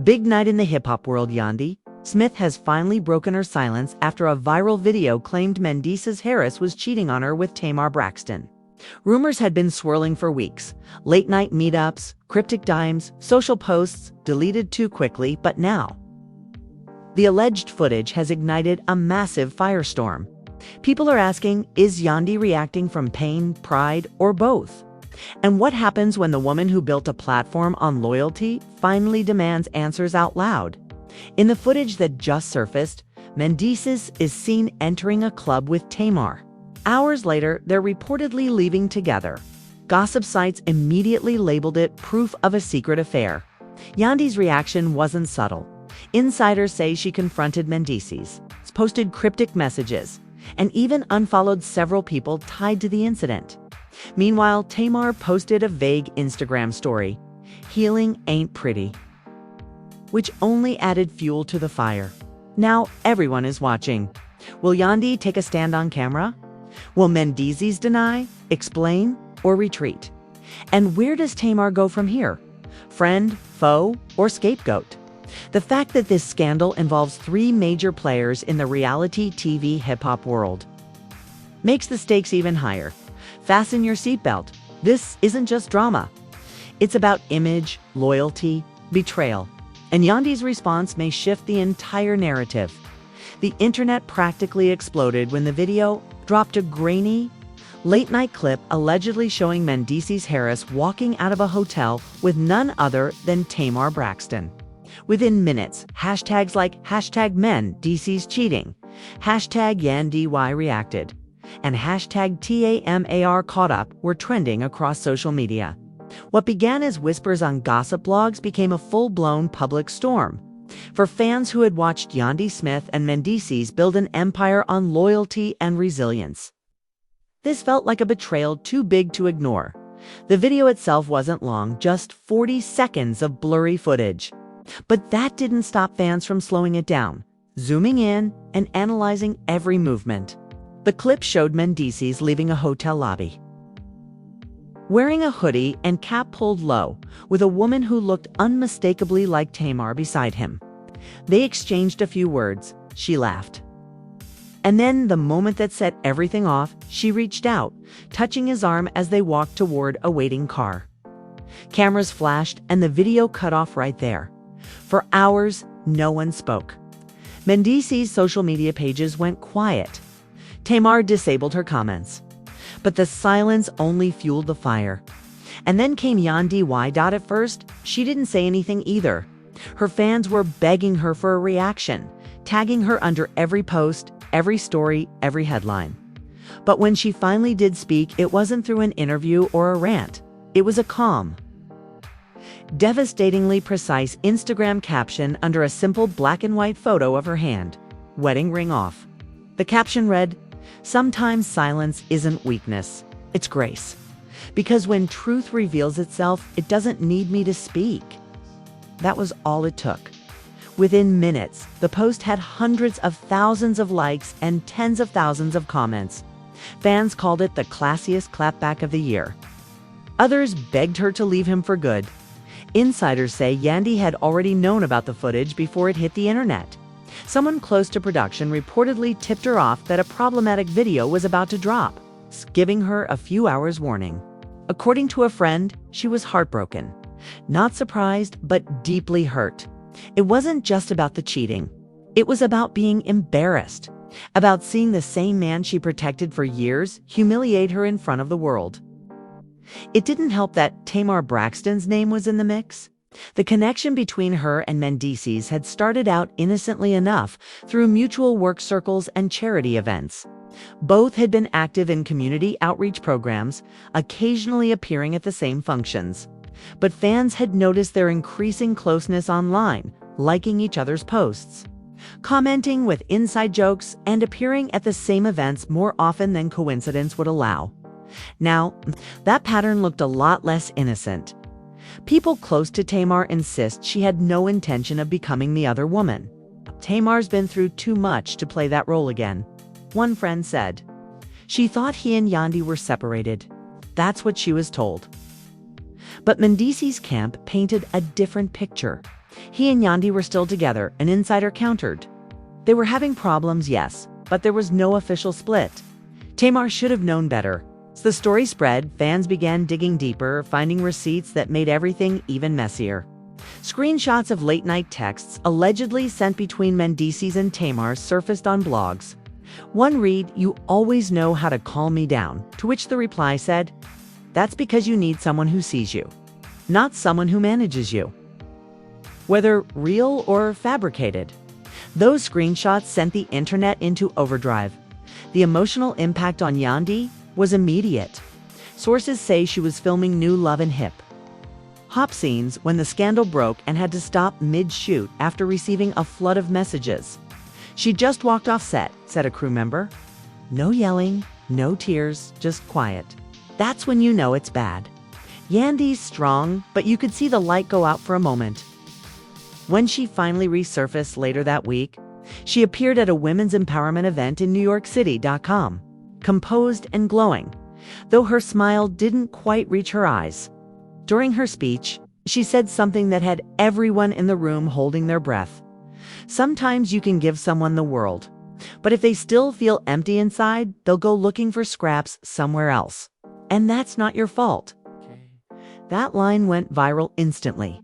Big night in the hip-hop world, Yandy. Smith has finally broken her silence after a viral video claimed Mendeecees Harris was cheating on her with Tamar Braxton. Rumors had been swirling for weeks. Late-night meetups, cryptic dimes, social posts deleted too quickly, but now the alleged footage has ignited a massive firestorm. People are asking, is Yandy reacting from pain, pride, or both? And what happens when the woman who built a platform on loyalty finally demands answers out loud? In the footage that just surfaced, Mendeecees is seen entering a club with Tamar. Hours later, they're reportedly leaving together. Gossip sites immediately labeled it proof of a secret affair. Yandy's reaction wasn't subtle. Insiders say she confronted Mendeecees, posted cryptic messages, and even unfollowed several people tied to the incident. Meanwhile, Tamar posted a vague Instagram story, "Healing ain't pretty," which only added fuel to the fire. Now everyone is watching. Will Yandy take a stand on camera? Will Mendeecees deny, explain, or retreat? And where does Tamar go from here? Friend, foe, or scapegoat? The fact that this scandal involves three major players in the reality TV hip-hop world makes the stakes even higher. Fasten your seatbelt. This isn't just drama. It's about image, loyalty, betrayal. And Yandy's response may shift the entire narrative. The internet practically exploded when the video dropped a grainy, late-night clip allegedly showing Mendeecees Harris walking out of a hotel with none other than Tamar Braxton. Within minutes, hashtags like #Mendeecees cheating, #YandyY reacted, and #TAMAR caught up were trending across social media. What began as whispers on gossip blogs became a full-blown public storm. For fans who had watched Yandy Smith and Mendeecees build an empire on loyalty and resilience, this felt like a betrayal too big to ignore. The video itself wasn't long, just 40 seconds of blurry footage. But that didn't stop fans from slowing it down, zooming in and analyzing every movement. The clip showed Mendeecees leaving a hotel lobby, wearing a hoodie and cap pulled low, with a woman who looked unmistakably like Tamar beside him. They exchanged a few words. She laughed. And then, the moment that set everything off, she reached out, touching his arm as they walked toward a waiting car. Cameras flashed, and the video cut off right there. For hours, no one spoke. Mendeecees' social media pages went quiet. Tamar disabled her comments. But the silence only fueled the fire. And then came Yandy Y. At first, she didn't say anything either. Her fans were begging her for a reaction, tagging her under every post, every story, every headline. But when she finally did speak, it wasn't through an interview or a rant. It was a calm, devastatingly precise Instagram caption under a simple black and white photo of her hand, wedding ring off. The caption read, "Sometimes silence isn't weakness, it's grace. Because when truth reveals itself, it doesn't need me to speak." That was all it took. Within minutes, the post had hundreds of thousands of likes and tens of thousands of comments. Fans called it the classiest clapback of the year. Others begged her to leave him for good. Insiders say Yandy had already known about the footage before it hit the internet. Someone close to production reportedly tipped her off that a problematic video was about to drop, giving her a few hours warning. According to a friend, she was heartbroken. Not surprised, but deeply hurt. It wasn't just about the cheating. It was about being embarrassed, about seeing the same man she protected for years humiliate her in front of the world. It didn't help that Tamar Braxton's name was in the mix. The connection between her and Mendeecees had started out innocently enough through mutual work circles and charity events. Both had been active in community outreach programs, occasionally appearing at the same functions. But fans had noticed their increasing closeness online, liking each other's posts, commenting with inside jokes, and appearing at the same events more often than coincidence would allow. Now, that pattern looked a lot less innocent. People close to Tamar insist she had no intention of becoming the other woman. "Tamar's been through too much to play that role again," one friend said. She thought he and Yandy were separated. That's what she was told. But Mendeecees' camp painted a different picture. He and Yandy were still together, an insider countered. They were having problems, yes, but there was no official split. Tamar should have known better. As the story spread, fans began digging deeper, finding receipts that made everything even messier. Screenshots of late-night texts allegedly sent between Mendeecees and Tamar surfaced on blogs. One read, "You always know how to calm me down," to which the reply said, "That's because you need someone who sees you, not someone who manages you." Whether real or fabricated, those screenshots sent the internet into overdrive. The emotional impact on Yandy was immediate. Sources say she was filming new Love and Hip Hop scenes when the scandal broke and had to stop mid-shoot after receiving a flood of messages. "She just walked off set," said a crew member. "No yelling, no tears, just quiet." That's when you know it's bad. Yandy's strong, but you could see the light go out for a moment. When she finally resurfaced later that week, she appeared at a women's empowerment event in New York City.com, composed and glowing, though her smile didn't quite reach her eyes. During her speech, she said something that had everyone in the room holding their breath. Sometimes you can give someone the world, but if they still feel empty inside, they'll go looking for scraps somewhere else. And that's not your fault. That line went viral instantly.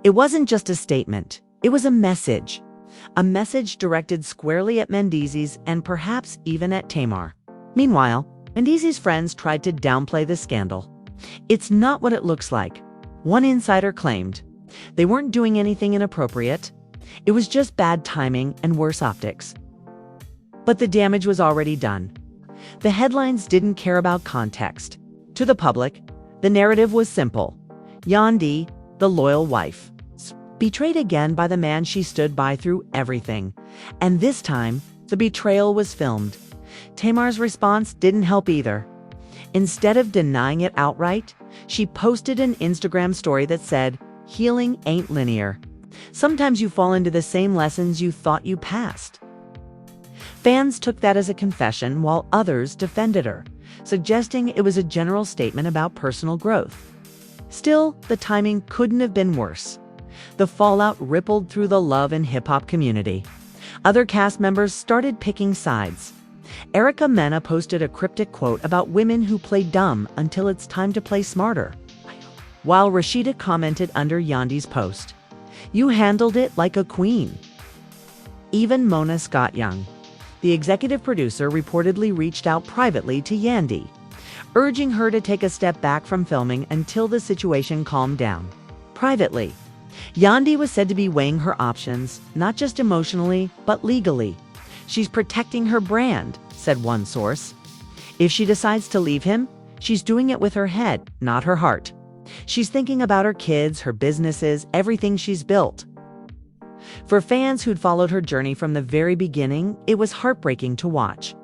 It wasn't just a statement, it was a message. A message directed squarely at Mendeecees and perhaps even at Tamar. Meanwhile, Mendeecees' friends tried to downplay the scandal. "It's not what it looks like," one insider claimed. "They weren't doing anything inappropriate. It was just bad timing and worse optics." But the damage was already done. The headlines didn't care about context. To the public, the narrative was simple. Yandy, the loyal wife, betrayed again by the man she stood by through everything. And this time, the betrayal was filmed. Tamar's response didn't help either. Instead of denying it outright, she posted an Instagram story that said, "Healing ain't linear. Sometimes you fall into the same lessons you thought you passed." Fans took that as a confession while others defended her, suggesting it was a general statement about personal growth. Still, the timing couldn't have been worse. The fallout rippled through the Love and Hip Hop community. Other cast members started picking sides. Erica Mena posted a cryptic quote about women who play dumb until it's time to play smarter, while Rashida commented under Yandy's post, "You handled it like a queen." Even Mona Scott-Young, the executive producer, reportedly reached out privately to Yandy, urging her to take a step back from filming until the situation calmed down. Privately, Yandy was said to be weighing her options, not just emotionally, but legally. "She's protecting her brand," said one source. "If she decides to leave him, she's doing it with her head, not her heart. She's thinking about her kids, her businesses, everything she's built." For fans who'd followed her journey from the very beginning, it was heartbreaking to watch.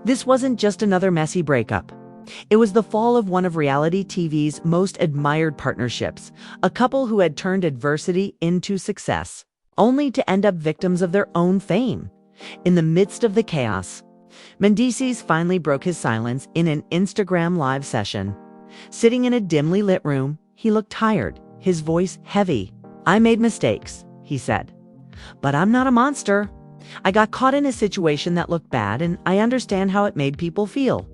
This wasn't just another messy breakup. It was the fall of one of reality TV's most admired partnerships, a couple who had turned adversity into success, only to end up victims of their own fame. In the midst of the chaos, Mendeecees finally broke his silence in an Instagram live session. Sitting in a dimly lit room, he looked tired, his voice heavy. "I made mistakes," he said. "But I'm not a monster. I got caught in a situation that looked bad, and I understand how it made people feel.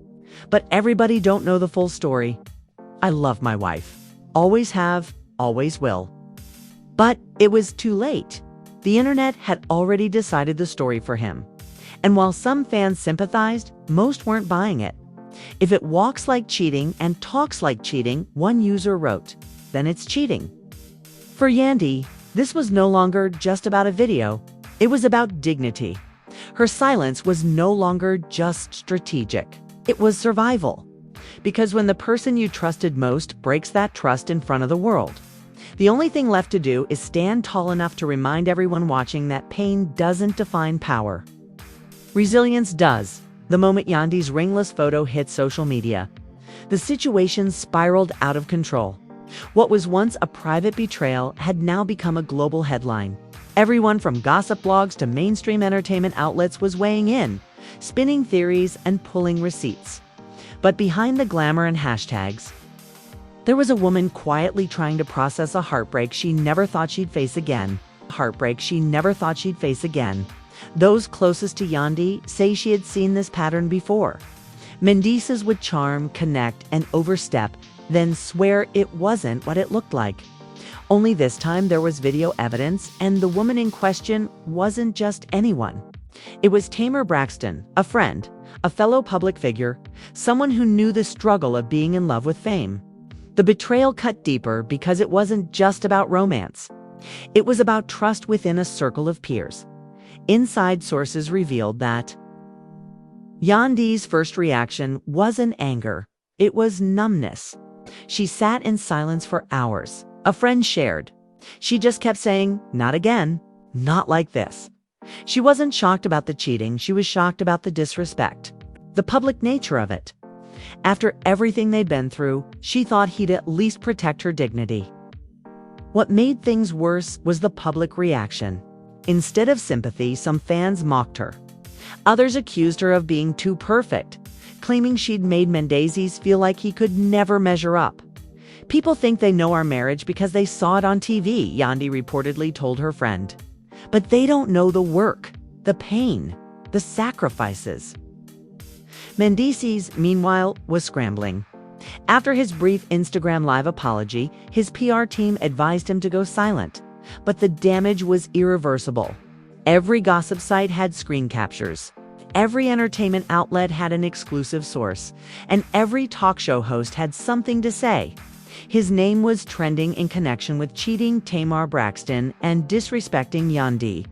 But everybody don't know the full story. I love my wife. Always have, always will." But it was too late. The internet had already decided the story for him. And while some fans sympathized, most weren't buying it. "If it walks like cheating and talks like cheating," one user wrote, "then it's cheating." For Yandy, this was no longer just about a video. It was about dignity. Her silence was no longer just strategic. It was survival. Because when the person you trusted most breaks that trust in front of the world, the only thing left to do is stand tall enough to remind everyone watching that pain doesn't define power. Resilience does. The moment Yandy's ringless photo hit social media, the situation spiraled out of control. What was once a private betrayal had now become a global headline. Everyone from gossip blogs to mainstream entertainment outlets was weighing in, spinning theories and pulling receipts. But behind the glamour and hashtags, there was a woman quietly trying to process a heartbreak she never thought she'd face again. heartbreak she never thought she'd face again. Those closest to Yandy say she had seen this pattern before. Mendeecees would charm, connect, and overstep, then swear it wasn't what it looked like. Only this time there was video evidence, and the woman in question wasn't just anyone. It was Tamar Braxton, a friend, a fellow public figure, someone who knew the struggle of being in love with fame. The betrayal cut deeper because it wasn't just about romance. It was about trust within a circle of peers. Inside sources revealed that Yandy's first reaction wasn't anger. It was numbness. She sat in silence for hours. A friend shared. She just kept saying, "Not again. Not like this." She wasn't shocked about the cheating. She was shocked about the disrespect, the public nature of it. After everything they'd been through, she thought he'd at least protect her dignity. What made things worse was the public reaction. Instead of sympathy, some fans mocked her. Others accused her of being too perfect, claiming she'd made Mendeecees feel like he could never measure up. "People think they know our marriage because they saw it on TV," Yandy reportedly told her friend. "But they don't know the work, the pain, the sacrifices." Mendeecees, meanwhile, was scrambling. After his brief Instagram Live apology, his PR team advised him to go silent. But the damage was irreversible. Every gossip site had screen captures. Every entertainment outlet had an exclusive source. And every talk show host had something to say. His name was trending in connection with cheating Tamar Braxton and disrespecting Yandy.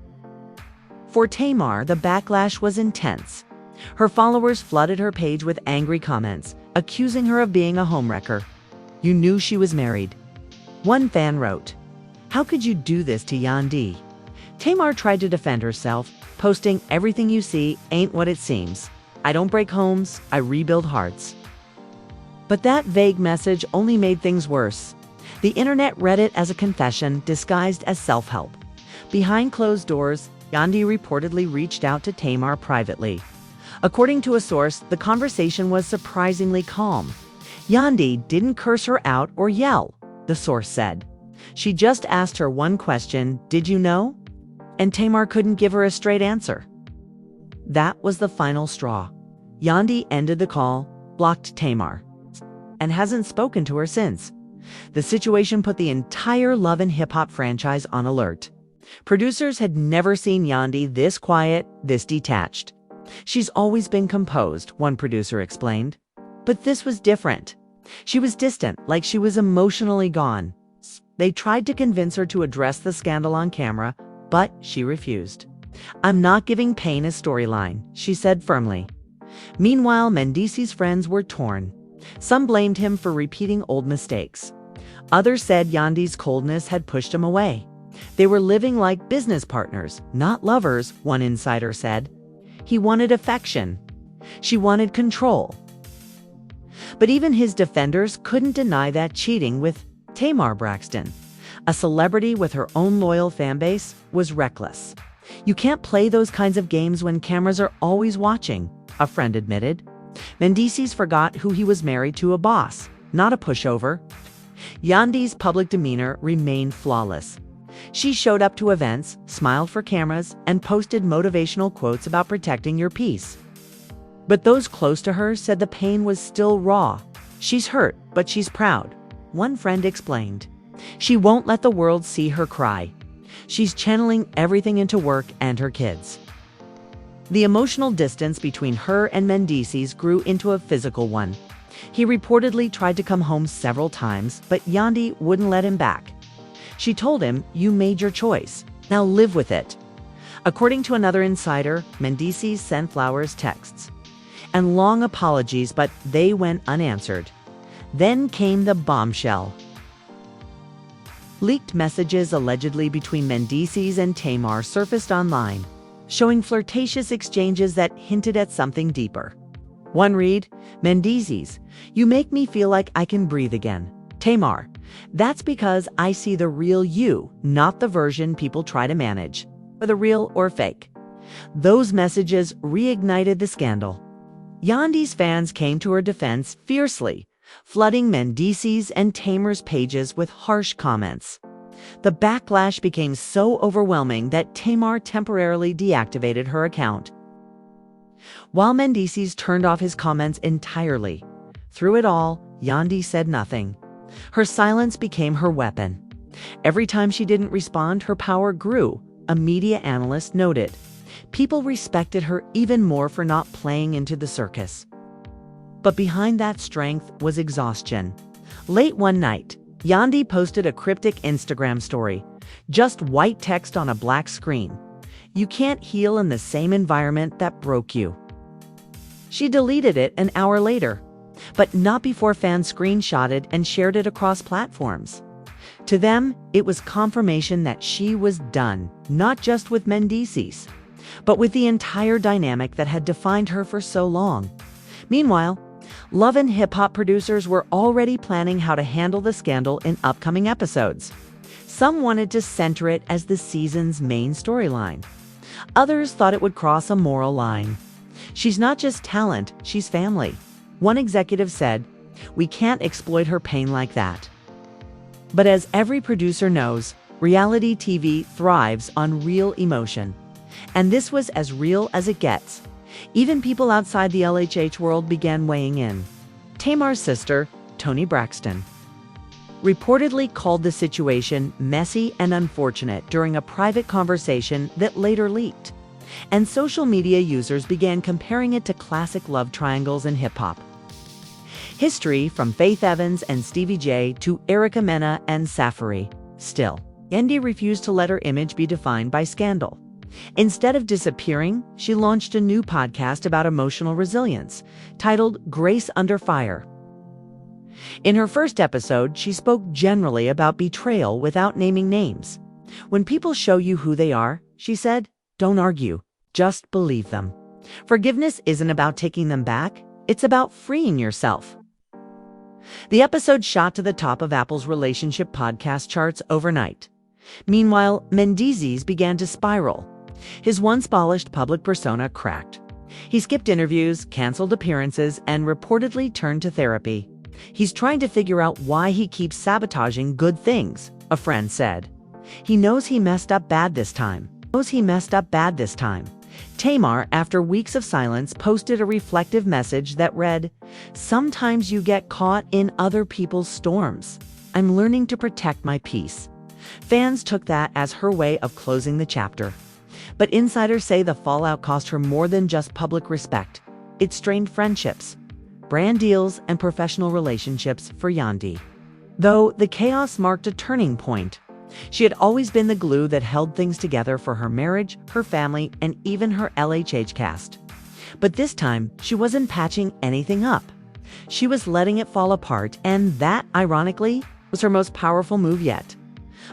For Tamar, the backlash was intense. Her followers flooded her page with angry comments, accusing her of being a homewrecker. "You knew she was married." One fan wrote, "How could you do this to Yandy?" Tamar tried to defend herself, posting, "Everything you see ain't what it seems. I don't break homes, I rebuild hearts." But that vague message only made things worse. The internet read it as a confession disguised as self-help. Behind closed doors, Yandy reportedly reached out to Tamar privately. According to a source, the conversation was surprisingly calm. Yandy didn't curse her out or yell, the source said. She just asked her one question, "Did you know?" And Tamar couldn't give her a straight answer. That was the final straw. Yandy ended the call, blocked Tamar, and hasn't spoken to her since. The situation put the entire Love and Hip Hop franchise on alert. Producers had never seen Yandy this quiet, this detached. "She's always been composed," one producer explained. But this was different. She was distant, like she was emotionally gone. They tried to convince her to address the scandal on camera, but she refused. "I'm not giving pain a storyline," she said firmly. Meanwhile, Mendeecees' friends were torn. Some blamed him for repeating old mistakes. Others said Yandy's coldness had pushed him away. They were living like business partners, not lovers, one insider said. He wanted affection. She wanted control. But even his defenders couldn't deny that cheating with Tamar Braxton, a celebrity with her own loyal fanbase, was reckless. "You can't play those kinds of games when cameras are always watching," a friend admitted. Mendeecees forgot who he was married to, a boss, not a pushover. Yandy's public demeanor remained flawless. She showed up to events, smiled for cameras, and posted motivational quotes about protecting your peace. But those close to her said the pain was still raw. "She's hurt, but she's proud," one friend explained. "She won't let the world see her cry. She's channeling everything into work and her kids." The emotional distance between her and Mendeecees grew into a physical one. He reportedly tried to come home several times, but Yandy wouldn't let him back. She told him, "You made your choice. Now live with it." According to another insider, Mendeecees sent flowers, texts, and long apologies, but they went unanswered. Then came the bombshell. Leaked messages allegedly between Mendeecees and Tamar surfaced online, showing flirtatious exchanges that hinted at something deeper. One read, "Mendeecees, you make me feel like I can breathe again. Tamar, that's because I see the real you, not the version people try to manage, whether real or fake." Those messages reignited the scandal. Yandy's fans came to her defense fiercely, flooding Mendeecees and Tamar's pages with harsh comments. The backlash became so overwhelming that Tamar temporarily deactivated her account, while Mendeecees turned off his comments entirely. Through it all, Yandy said nothing. Her silence became her weapon. Every time she didn't respond, her power grew, a media analyst noted. People respected her even more for not playing into the circus. But behind that strength was exhaustion. Late one night, Yandy posted a cryptic Instagram story, just white text on a black screen. "You can't heal in the same environment that broke you." She deleted it an hour later, but not before fans screenshotted and shared it across platforms. To them, it was confirmation that she was done, not just with Mendeecees, but with the entire dynamic that had defined her for so long. Meanwhile, Love and Hip Hop producers were already planning how to handle the scandal in upcoming episodes. Some wanted to center it as the season's main storyline. Others thought it would cross a moral line. "She's not just talent, she's family." One executive said, "We can't exploit her pain like that." But as every producer knows, reality TV thrives on real emotion. And this was as real as it gets. Even people outside the LHH world began weighing in. Tamar's sister, Tamar Braxton, reportedly called the situation messy and unfortunate during a private conversation that later leaked. And social media users began comparing it to classic love triangles in hip-hop history, from Faith Evans and Stevie J to Erica Mena and Safari. Still, Yandy refused to let her image be defined by scandal. Instead of disappearing, she launched a new podcast about emotional resilience, titled Grace Under Fire. In her first episode, she spoke generally about betrayal without naming names. "When people show you who they are," she said, "don't argue, just believe them. Forgiveness isn't about taking them back, it's about freeing yourself." The episode shot to the top of Apple's relationship podcast charts overnight. Meanwhile, Mendeecees began to spiral. His once polished public persona cracked. He skipped interviews, canceled appearances, and reportedly turned to therapy. "He's trying to figure out why he keeps sabotaging good things," a friend said. "He knows he messed up bad this time." Tamar, after weeks of silence, posted a reflective message that read, "Sometimes you get caught in other people's storms. I'm learning to protect my peace." Fans took that as her way of closing the chapter. But insiders say the fallout cost her more than just public respect. It strained friendships, brand deals, and professional relationships for Yandy. Though the chaos marked a turning point. She had always been the glue that held things together for her marriage, her family, and even her LHH cast. But this time, she wasn't patching anything up. She was letting it fall apart, and that, ironically, was her most powerful move yet.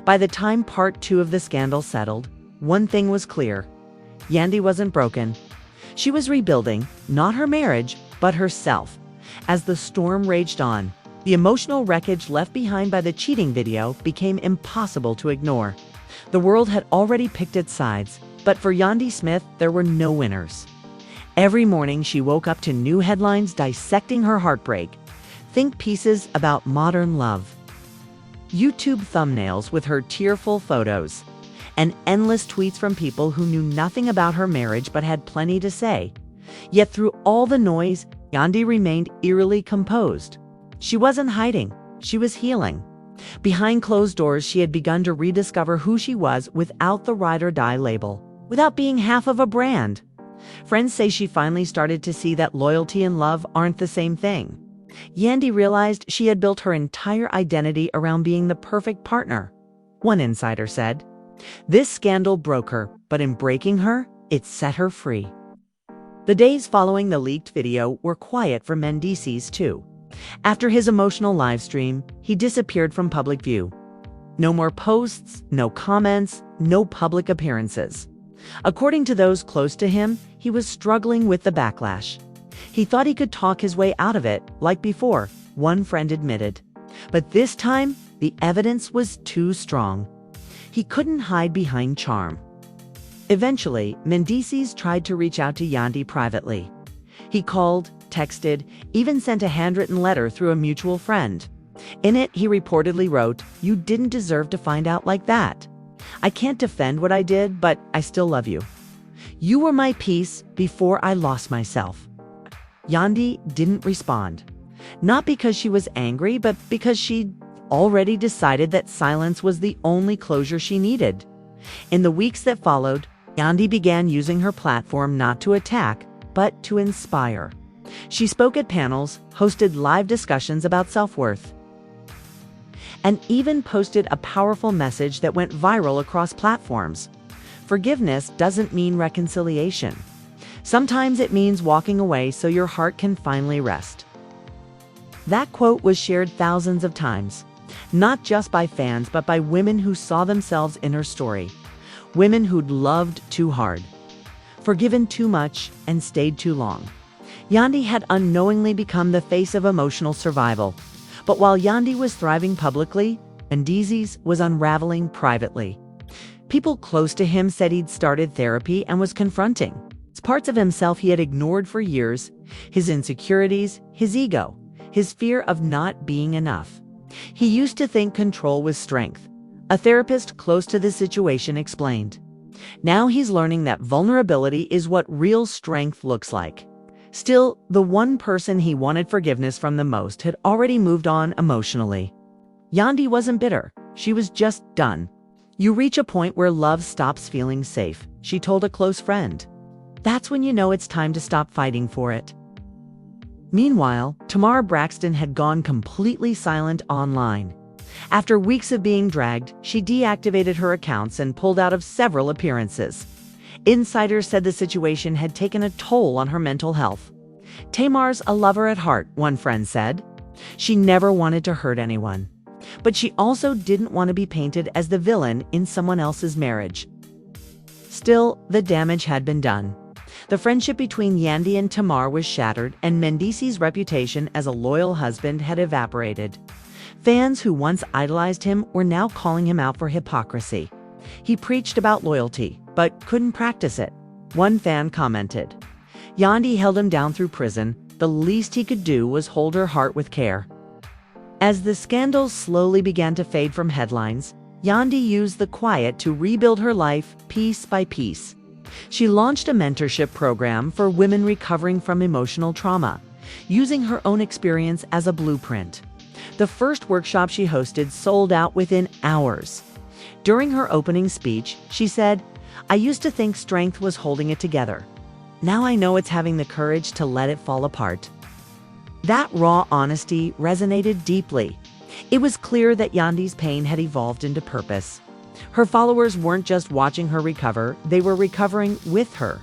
By the time part 2 of the scandal settled, one thing was clear. Yandy wasn't broken. She was rebuilding, not her marriage, but herself. As the storm raged on, the emotional wreckage left behind by the cheating video became impossible to ignore. The world had already picked its sides, but for Yandy Smith, there were no winners. Every morning, she woke up to new headlines dissecting her heartbreak. Think pieces about modern love, YouTube thumbnails with her tearful photos, and endless tweets from people who knew nothing about her marriage but had plenty to say. Yet through all the noise, Yandy remained eerily composed. She wasn't hiding, she was healing. Behind closed doors, she had begun to rediscover who she was without the ride or die label, without being half of a brand. Friends say she finally started to see that loyalty and love aren't the same thing. Yandy realized she had built her entire identity around being the perfect partner. One insider said, "This scandal broke her, but in breaking her, it set her free." The days following the leaked video were quiet for Mendeecees too. After his emotional livestream, he disappeared from public view. No more posts, no comments, no public appearances. According to those close to him, he was struggling with the backlash. He thought he could talk his way out of it, like before, one friend admitted. But this time, the evidence was too strong. He couldn't hide behind charm. Eventually, Mendeecees tried to reach out to Yandy privately. He called, texted, even sent a handwritten letter through a mutual friend. In it, he reportedly wrote, "You didn't deserve to find out like that. I can't defend what I did, but I still love you. You were my peace before I lost myself." Yandy didn't respond. Not because she was angry, but because she'd already decided that silence was the only closure she needed. In the weeks that followed, Yandy began using her platform not to attack, but to inspire. She spoke at panels, hosted live discussions about self-worth, and even posted a powerful message that went viral across platforms. Forgiveness doesn't mean reconciliation. Sometimes it means walking away so your heart can finally rest. That quote was shared thousands of times, not just by fans, but by women who saw themselves in her story. Women who'd loved too hard, forgiven too much, and stayed too long. Yandy had unknowingly become the face of emotional survival. But while Yandy was thriving publicly, Mendeecees was unraveling privately. People close to him said he'd started therapy and was confronting parts of himself he had ignored for years: his insecurities, his ego, his fear of not being enough. He used to think control was strength. A therapist close to the situation explained. Now he's learning that vulnerability is what real strength looks like. Still, the one person he wanted forgiveness from the most had already moved on emotionally. Yandy wasn't bitter. She was just done. "You reach a point where love stops feeling safe," she told a close friend. "That's when you know it's time to stop fighting for it." Meanwhile, Tamar Braxton had gone completely silent online. After weeks of being dragged, she deactivated her accounts and pulled out of several appearances. Insiders said the situation had taken a toll on her mental health. "Tamar's a lover at heart," one friend said. "She never wanted to hurt anyone. But she also didn't want to be painted as the villain in someone else's marriage." Still, the damage had been done. The friendship between Yandy and Tamar was shattered, and Mendeecees' reputation as a loyal husband had evaporated. Fans who once idolized him were now calling him out for hypocrisy. He preached about loyalty, but couldn't practice it. One fan commented, "Yandy held him down through prison. The least he could do was hold her heart with care." As the scandals slowly began to fade from headlines, Yandy used the quiet to rebuild her life piece by piece. She launched a mentorship program for women recovering from emotional trauma, using her own experience as a blueprint. The first workshop she hosted sold out within hours. During her opening speech, she said, "I used to think strength was holding it together. Now I know it's having the courage to let it fall apart." That raw honesty resonated deeply. It was clear that Yandy's pain had evolved into purpose. Her followers weren't just watching her recover, they were recovering with her.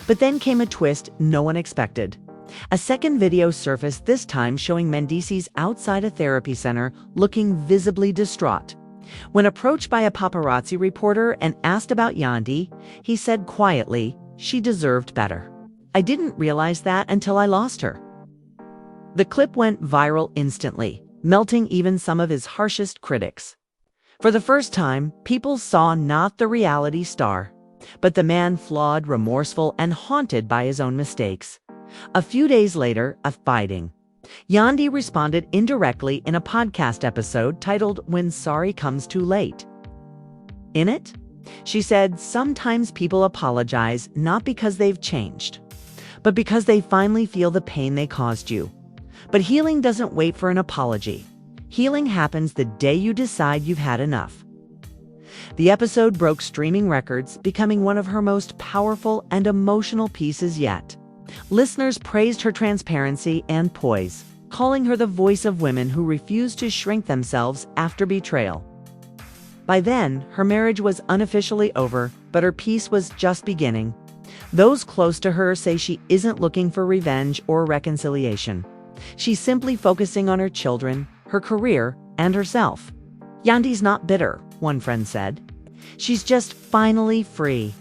But then came a twist no one expected. A second video surfaced, this time showing Mendeecees outside a therapy center looking visibly distraught. When approached by a paparazzi reporter and asked about Yandy, he said quietly, "She deserved better. I didn't realize that until I lost her." The clip went viral instantly, melting even some of his harshest critics. For the first time, people saw not the reality star, but the man flawed, remorseful, and haunted by his own mistakes. A few days later, Yandy responded indirectly in a podcast episode titled "When Sorry Comes Too Late." In it, she said, "Sometimes people apologize not because they've changed, but because they finally feel the pain they caused you. But healing doesn't wait for an apology. Healing happens the day you decide you've had enough." The episode broke streaming records, becoming one of her most powerful and emotional pieces yet. Listeners praised her transparency and poise, calling her the voice of women who refuse to shrink themselves after betrayal. By then, her marriage was unofficially over, but her peace was just beginning. Those close to her say she isn't looking for revenge or reconciliation. She's simply focusing on her children, her career, and herself. "Yandy's not bitter," one friend said. "She's just finally free.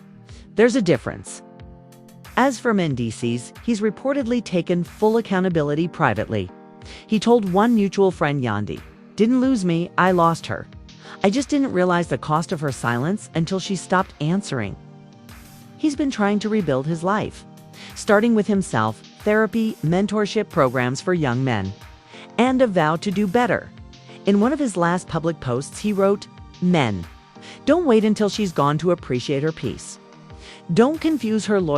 There's a difference." As for Mendeecees, he's reportedly taken full accountability privately. He told one mutual friend, "Yandy didn't lose me, I lost her. I just didn't realize the cost of her silence until she stopped answering." He's been trying to rebuild his life, starting with himself, therapy, mentorship programs for young men, and a vow to do better, In one of his last public posts, he wrote, "Men, don't wait until she's gone to appreciate her peace. Don't confuse her loyalty